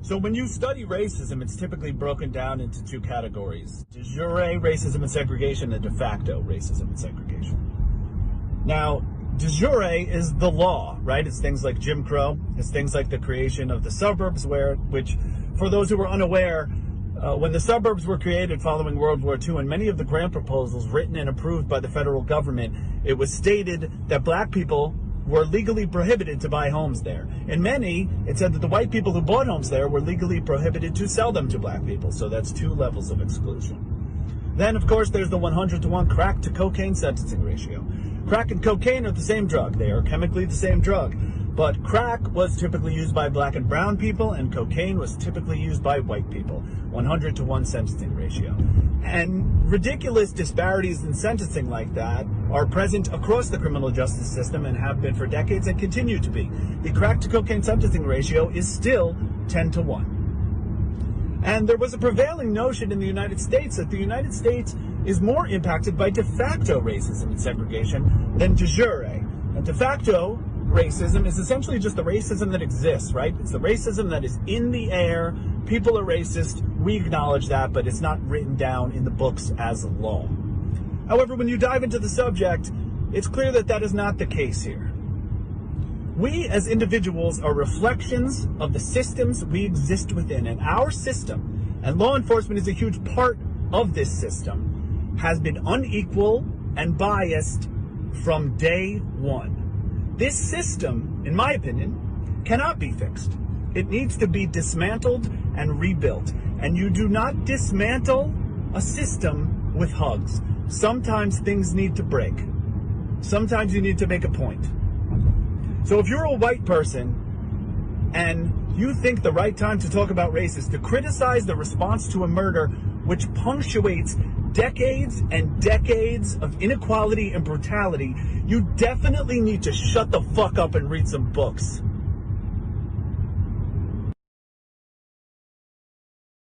So when you study racism, it's typically broken down into two categories: de jure racism and segregation and de facto racism and segregation. Now, de jure is the law, right? It's things like Jim Crow. It's things like the creation of the suburbs, which, for those who were unaware, when the suburbs were created following World War II, and many of the grant proposals written and approved by the federal government, it was stated that black people were legally prohibited to buy homes there. In many, it said that the white people who bought homes there were legally prohibited to sell them to black people. So that's two levels of exclusion. Then, of course, there's the 100-to-1 crack to cocaine sentencing ratio. Crack and cocaine are the same drug. They are chemically the same drug. But crack was typically used by black and brown people, and cocaine was typically used by white people. 100-to-1 sentencing ratio. And ridiculous disparities in sentencing like that are present across the criminal justice system and have been for decades and continue to be. The crack to cocaine sentencing ratio is still 10-to-1. And there was a prevailing notion in the United States that the United States is more impacted by de facto racism and segregation than de jure. And de facto racism is essentially just the racism that exists, right? It's the racism that is in the air. People are racist. We acknowledge that, but it's not written down in the books as law. However, when you dive into the subject, it's clear that that is not the case here. We as individuals are reflections of the systems we exist within, and our system, and law enforcement is a huge part of this system, has been unequal and biased from day one. This system, in my opinion, cannot be fixed. It needs to be dismantled and rebuilt. And you do not dismantle a system with hugs. Sometimes things need to break. Sometimes you need to make a point. So if you're a white person and you think the right time to talk about race is to criticize the response to a murder which punctuates decades and decades of inequality and brutality, you definitely need to shut the fuck up and read some books.